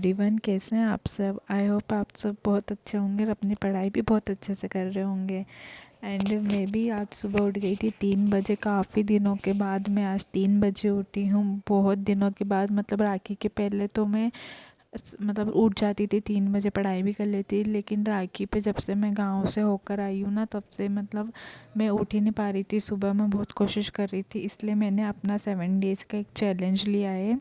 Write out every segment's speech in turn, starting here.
Everyone, कैसे हैं आप सब। आई होप आप सब बहुत अच्छे होंगे और अपनी पढ़ाई भी बहुत अच्छे से कर रहे होंगे। एंड मैं भी आज सुबह उठ गई थी 3 बजे। काफ़ी दिनों के बाद मैं आज 3 बजे उठी हूँ। बहुत दिनों के बाद, मतलब राखी के पहले तो मैं मतलब उठ जाती थी 3 बजे, पढ़ाई भी कर लेती। लेकिन राखी पे जब से मैं गांव से होकर आई हूँ ना, तब से मतलब मैं उठ ही नहीं पा रही थी सुबह। मैं बहुत कोशिश कर रही थी, इसलिए मैंने अपना 7 डेज़ का एक चैलेंज लिया है,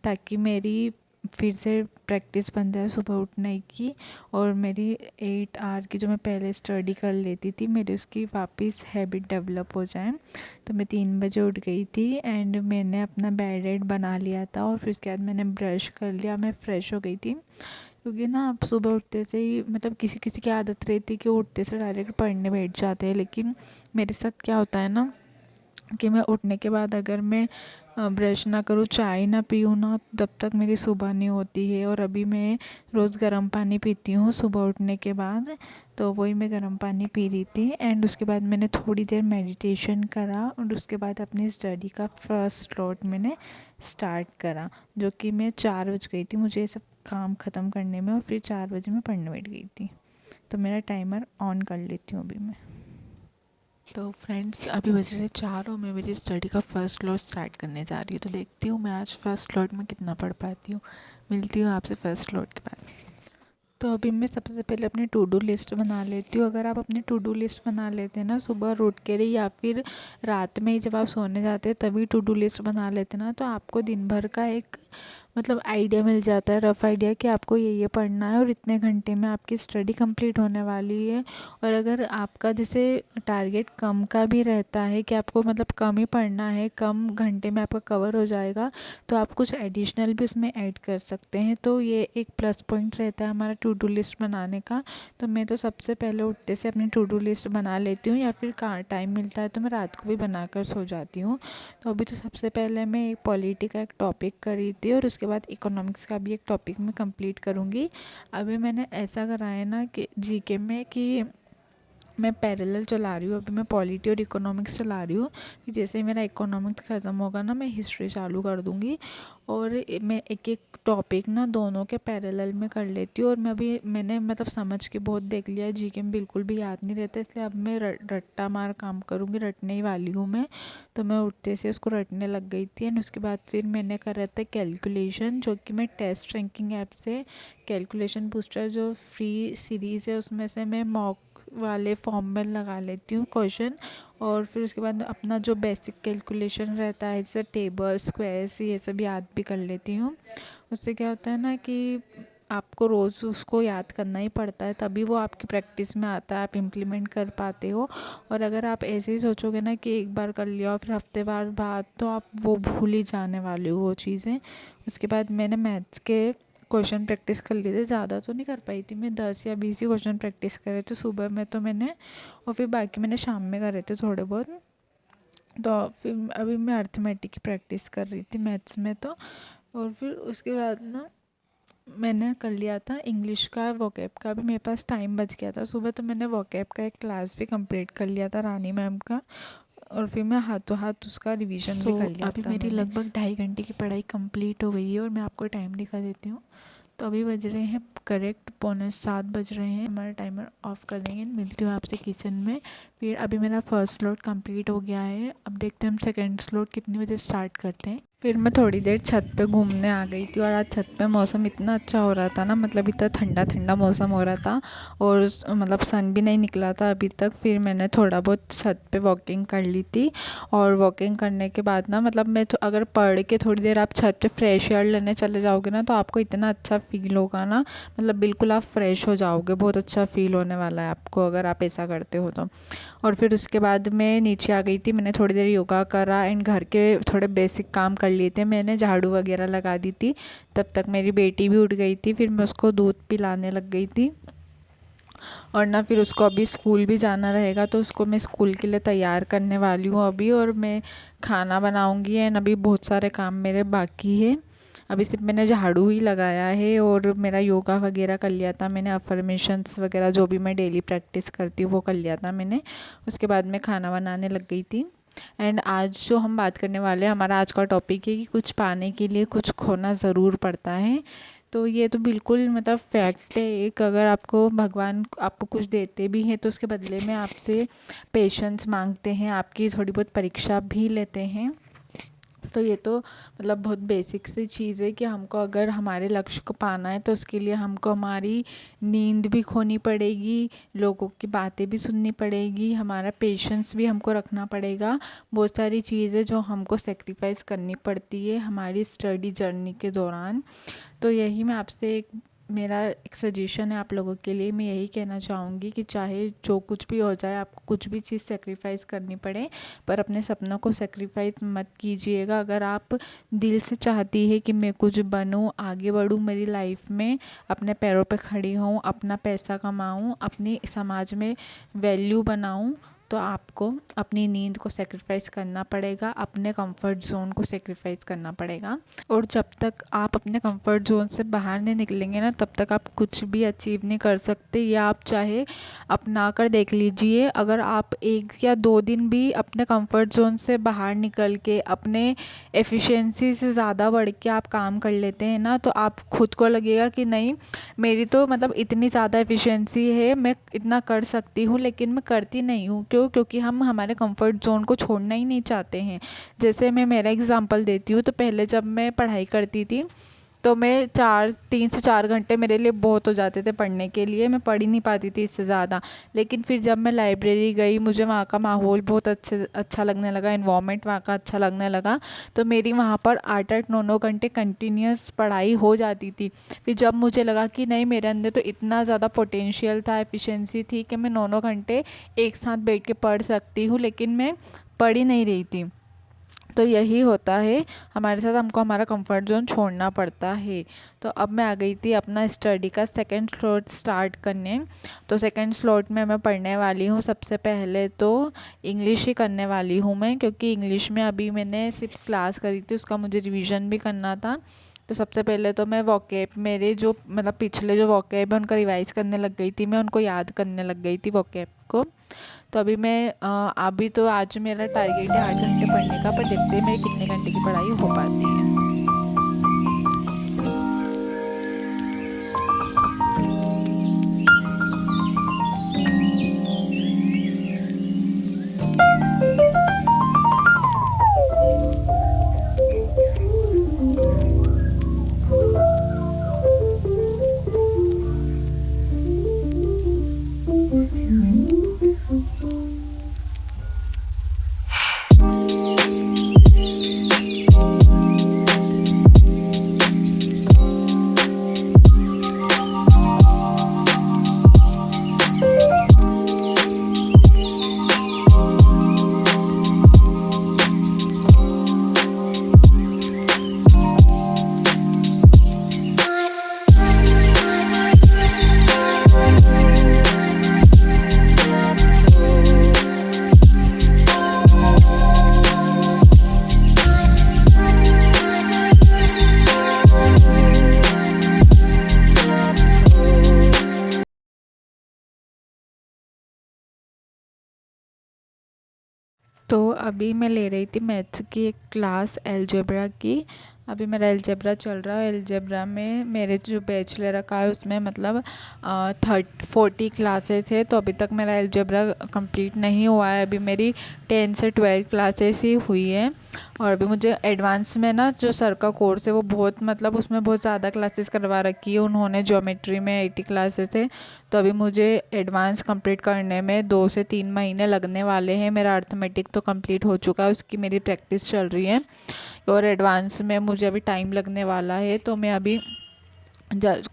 ताकि मेरी फिर से प्रैक्टिस बन जाए सुबह उठने की। और मेरी 8 आवर की जो मैं पहले स्टडी कर लेती थी, मेरी उसकी वापस हैबिट डेवलप हो जाए। तो मैं 3 बजे उठ गई थी एंड मैंने अपना बेड वेड बना लिया था। और फिर उसके बाद मैंने ब्रश कर लिया, मैं फ़्रेश हो गई थी। क्योंकि ना आप सुबह उठते से ही, मतलब किसी किसी की आदत रहती है कि उठते से डायरेक्ट पढ़ने बैठ जाते हैं। लेकिन मेरे साथ क्या होता है ना, कि मैं उठने के बाद अगर मैं ब्रश ना करूँ, चाय ना पीऊँ ना, तब तक मेरी सुबह नहीं होती है। और अभी मैं रोज़ गर्म पानी पीती हूँ सुबह उठने के बाद, तो वही मैं गर्म पानी पी रही थी। एंड उसके बाद मैंने थोड़ी देर मेडिटेशन करा और उसके बाद अपनी स्टडी का फर्स्ट स्लॉट मैंने स्टार्ट करा, जो कि मैं 4 बज गई थी मुझे ये सब काम ख़त्म करने में। और फिर 4 बजे मैं पढ़ने बैठ गई थी। तो मेरा टाइमर ऑन कर लेती हूँ अभी मैं। तो फ्रेंड्स, अभी बज रहे 4 और मैं मेरी स्टडी का फर्स्ट स्लॉट स्टार्ट करने जा रही हूँ। तो देखती हूँ मैं आज फर्स्ट स्लॉट में कितना पढ़ पाती हूँ। मिलती हूँ आपसे फर्स्ट स्लॉट के बाद। तो अभी मैं सबसे पहले अपनी टू डू लिस्ट बना लेती हूँ। अगर आप अपनी टू डू लिस्ट बना लेते हैं ना सुबह उठ के ही, या फिर रात में ही जब आप सोने जाते हैं तभी टू डू लिस्ट बना लेते हैं ना, तो आपको दिन भर का एक मतलब आइडिया मिल जाता है, रफ़ आइडिया कि आपको ये पढ़ना है और इतने घंटे में आपकी स्टडी कंप्लीट होने वाली है। और अगर आपका जैसे टारगेट कम का भी रहता है कि आपको मतलब कम ही पढ़ना है, कम घंटे में आपका कवर हो जाएगा, तो आप कुछ एडिशनल भी उसमें ऐड कर सकते हैं। तो ये एक प्लस पॉइंट रहता है हमारा टू डू लिस्ट बनाने का। तो मैं तो सबसे पहले उठते से अपनी टू डू लिस्ट बना लेती हूँ, या फिर टाइम मिलता है तो मैं रात को भी बनाकर सो जाती हूँ। तो अभी तो सबसे पहले मैं एक पॉलिटी का एक टॉपिक करी थी और उसके बाद इकोनॉमिक्स का भी एक टॉपिक मैं कंप्लीट करूँगी। अभी मैंने ऐसा करा है ना कि जीके में कि मैं पैरेलल चला रही हूँ। अभी मैं पॉलिटी और इकोनॉमिक्स चला रही हूँ, कि जैसे ही मेरा इकोनॉमिक्स ख़त्म होगा ना, मैं हिस्ट्री चालू कर दूँगी। और मैं एक एक टॉपिक ना दोनों के पैरेलल में कर लेती हूँ। और मैंने मतलब समझ के बहुत देख लिया है, जीके में बिल्कुल भी याद नहीं रहता, इसलिए अब मैं रट्टा मार काम करूँगी, रटने ही वाली हूँ मैं। तो मैं उठते से उसको रटने लग गई थी। एंड उसके बाद फिर मैंने करा था कैलकुलेशन, जो कि मैं टेस्ट रैंकिंग ऐप से कैलकुलेशन बूस्टर जो फ्री सीरीज़ है उसमें से मैं मॉक वाले फॉर्म में लगा लेती हूँ क्वेश्चन। और फिर उसके बाद अपना जो बेसिक कैलकुलेशन रहता है, जैसे टेबल स्क्वायर्स, ये सब याद भी कर लेती हूँ। उससे क्या होता है ना कि आपको रोज़ उसको याद करना ही पड़ता है, तभी वो आपकी प्रैक्टिस में आता है, आप इम्प्लीमेंट कर पाते हो। और अगर आप ऐसे ही सोचोगे ना कि एक बार कर लिया और फिर हफ्ते बाद, तो आप वो भूल ही जाने वाले हो वो चीज़ें। उसके बाद मैंने मैथ्स के क्वेश्चन प्रैक्टिस कर लिए थे, ज़्यादा तो नहीं कर पाई थी मैं, 10 या 20 ही क्वेश्चन प्रैक्टिस करे थे सुबह में तो मैंने। और फिर बाकी मैंने शाम में करे थे थोड़े बहुत। तो फिर अभी मैं अर्थमेटिक की प्रैक्टिस कर रही थी मैथ्स में तो। और फिर उसके बाद ना मैंने कर लिया था इंग्लिश का, वोकैब का भी मेरे पास टाइम बच गया था सुबह, तो मैंने वोकैब का एक क्लास भी कंप्लीट कर लिया था रानी मैम का। और फिर मैं हाथों हाथ उसका रिवीजन भी कर लिया अभी था मेरी मैंने। लगभग 2.5 घंटे की पढ़ाई कंप्लीट हो गई है और मैं आपको टाइम दिखा देती हूँ। तो अभी बज रहे हैं करेक्ट 6:45 बज रहे हैं। हमारा टाइमर ऑफ कर देंगे। मिलती हूँ आपसे किचन में। फिर अभी मेरा फर्स्ट स्लॉट कंप्लीट हो गया है, अब देखते हैं हम सेकंड स्लॉट कितनी बजे स्टार्ट करते हैं। फिर मैं थोड़ी देर छत पे घूमने आ गई थी। और आज छत पे मौसम इतना अच्छा हो रहा था ना, मतलब इतना ठंडा ठंडा मौसम हो रहा था, और मतलब सन भी नहीं निकला था अभी तक। फिर मैंने थोड़ा बहुत छत पे वॉकिंग कर ली थी। और वॉकिंग करने के बाद ना, मतलब मैं तो अगर पढ़ के थोड़ी देर आप छत पे फ्रेश एयर लेने चले जाओगे ना, तो आपको इतना अच्छा फील होगा ना, मतलब बिल्कुल आप फ्रेश हो जाओगे, बहुत अच्छा फील होने वाला है आपको अगर आप ऐसा करते हो तो। और फिर उसके बाद मैं नीचे आ गई थी, मैंने थोड़ी देर योगा करा एंड घर के थोड़े बेसिक काम कर लिए थे, मैंने झाड़ू वगैरह लगा दी थी। तब तक मेरी बेटी भी उठ गई थी, फिर मैं उसको दूध पिलाने लग गई थी। और ना फिर उसको अभी स्कूल भी जाना रहेगा, तो उसको मैं स्कूल के लिए तैयार करने वाली हूँ अभी। और मैं खाना बनाऊँगी एंड अभी बहुत सारे काम मेरे बाकी है। अभी सिर्फ मैंने झाड़ू ही लगाया है और मेरा योगा वगैरह कर लिया था मैंने, अफर्मेशंस वगैरह जो भी मैं डेली प्रैक्टिस करती हूँ वो कर लिया था मैंने। उसके बाद मैं खाना बनाने लग गई थी। एंड आज जो हम बात करने वाले हैं, हमारा आज का टॉपिक है कि कुछ पाने के लिए कुछ खोना ज़रूर पड़ता है। तो ये तो बिल्कुल मतलब फैक्ट है एक, अगर आपको भगवान आपको कुछ देते भी हैं तो उसके बदले में आपसे पेशेंस मांगते हैं, आपकी थोड़ी बहुत परीक्षा भी लेते हैं। तो ये तो मतलब बहुत बेसिक सी चीज़ है कि हमको अगर हमारे लक्ष्य को पाना है तो उसके लिए हमको हमारी नींद भी खोनी पड़ेगी, लोगों की बातें भी सुननी पड़ेगी, हमारा पेशेंस भी हमको रखना पड़ेगा। बहुत सारी चीज़ें जो हमको सेक्रीफाइस करनी पड़ती है हमारी स्टडी जर्नी के दौरान। तो यही मैं आपसे मेरा एक सजेशन है आप लोगों के लिए, मैं यही कहना चाहूँगी कि चाहे जो कुछ भी हो जाए, आपको कुछ भी चीज़ सेक्रीफाइस करनी पड़े, पर अपने सपनों को सेक्रीफाइस मत कीजिएगा। अगर आप दिल से चाहती है कि मैं कुछ बनूँ, आगे बढ़ूँ मेरी लाइफ में, अपने पैरों पे खड़ी हूँ, अपना पैसा कमाऊँ, अपनी समाज में वैल्यू बनाऊँ, तो आपको अपनी नींद को सेक्रीफाइस करना पड़ेगा, अपने कंफर्ट जोन को सेक्रीफाइस करना पड़ेगा। और जब तक आप अपने कंफर्ट जोन से बाहर नहीं निकलेंगे ना, तब तक आप कुछ भी अचीव नहीं कर सकते। या आप चाहे अपना कर देख लीजिए, अगर आप 1 या 2 दिन भी अपने कंफर्ट जोन से बाहर निकल के अपने एफिशिएंसी से ज़्यादा बढ़ के आप काम कर लेते हैं ना, तो आप खुद को लगेगा कि नहीं, मेरी तो मतलब इतनी ज़्यादा एफिशिएंसी है, मैं इतना कर सकती हूँ, लेकिन मैं करती नहीं हूँ। क्यों? क्योंकि हम हमारे कंफर्ट जोन को छोड़ना ही नहीं चाहते हैं। जैसे मैं मेरा एग्जांपल देती हूँ, तो पहले जब मैं पढ़ाई करती थी तो मैं 3 से 4 घंटे मेरे लिए बहुत हो जाते थे पढ़ने के लिए, मैं पढ़ ही नहीं पाती थी इससे ज़्यादा। लेकिन फिर जब मैं लाइब्रेरी गई, मुझे वहाँ का माहौल बहुत अच्छा लगने लगा, इन्वायरमेंट वहाँ का अच्छा लगने लगा, तो मेरी वहाँ पर 8-8 9-9 घंटे कंटिन्यूस पढ़ाई हो जाती थी। फिर जब मुझे लगा कि नहीं, मेरे अंदर तो इतना ज़्यादा पोटेंशियल था, एफिशिएंसी थी कि मैं 9-9 घंटे एक साथ बैठ के पढ़ सकती हूँ, लेकिन मैं पढ़ ही नहीं रही थी। तो यही होता है हमारे साथ, हमको हमारा कंफर्ट जोन छोड़ना पड़ता है। तो अब मैं आ गई थी अपना स्टडी का सेकंड स्लॉट स्टार्ट करने। तो सेकंड स्लॉट में मैं पढ़ने वाली हूँ, सबसे पहले तो इंग्लिश ही करने वाली हूँ मैं, क्योंकि इंग्लिश में अभी मैंने सिर्फ क्लास करी थी, उसका मुझे रिवीजन भी करना था। तो सबसे पहले तो मैं वोकैब, मेरे जो मतलब पिछले जो वोकैब है उनका रिवाइज़ करने लग गई थी, मैं उनको याद करने लग गई थी वोकैब को। तो अभी तो आज मेरा टारगेट है 8 घंटे पढ़ने का, पर देखते हैं मेरे कितने घंटे की पढ़ाई हो पाती है। तो अभी मैं ले रही थी मैथ्स की एक क्लास अलजेब्रा की। अभी मेरा अलजेब्रा चल रहा है। अलजेब्रा में मेरे जो बैचलर का है उसमें मतलब 40 क्लासेस है, तो अभी तक मेरा अलजेब्रा कंप्लीट नहीं हुआ है। अभी मेरी 10 से 12 क्लासेस ही हुई है। और अभी मुझे एडवांस में ना जो सर का कोर्स है वो बहुत मतलब उसमें बहुत ज़्यादा क्लासेस करवा रखी है उन्होंने। ज्योमेट्री में 80 क्लासेस है, तो अभी मुझे एडवांस कंप्लीट करने में 2 से 3 महीने लगने वाले हैं। मेरा अर्थमेटिक तो कंप्लीट हो चुका है, उसकी मेरी प्रैक्टिस चल रही है, और एडवांस में मुझे अभी टाइम लगने वाला है। तो मैं अभी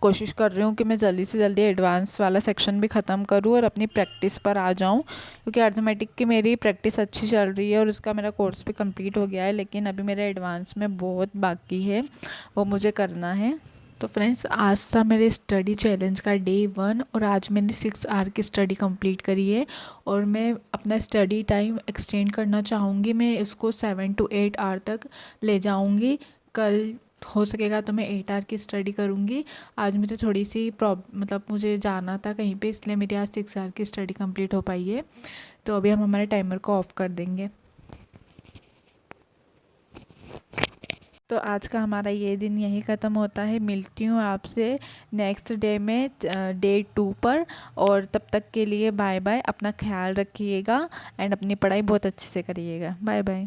कोशिश कर रही हूँ कि मैं जल्दी से जल्दी एडवांस वाला सेक्शन भी ख़त्म करूँ और अपनी प्रैक्टिस पर आ जाऊँ, क्योंकि अर्थमेटिक की मेरी प्रैक्टिस अच्छी चल रही है और उसका मेरा कोर्स भी कंप्लीट हो गया है, लेकिन अभी मेरा एडवांस में बहुत बाकी है, वो मुझे करना है। तो फ्रेंड्स, आज था मेरे स्टडी चैलेंज का डे 1 और आज मैंने 6 आवर की स्टडी कंप्लीट करी है, और मैं अपना स्टडी टाइम एक्सटेंड करना चाहूँगी। मैं उसको 7 to 8 आवर तक ले जाऊँगी। कल हो सकेगा तो मैं 8 आवर की स्टडी करूँगी। आज मुझे थोड़ी सी मतलब मुझे जाना था कहीं पे, इसलिए मेरी आज 6 आवर की स्टडी कंप्लीट हो पाई है। तो अभी हम हमारे टाइमर को ऑफ़ कर देंगे। तो आज का हमारा ये दिन यही ख़त्म होता है। मिलती हूँ आपसे नेक्स्ट डे में, डे 2 पर। और तब तक के लिए बाय बाय। अपना ख्याल रखिएगा एंड अपनी पढ़ाई बहुत अच्छे से करिएगा। Bye bye.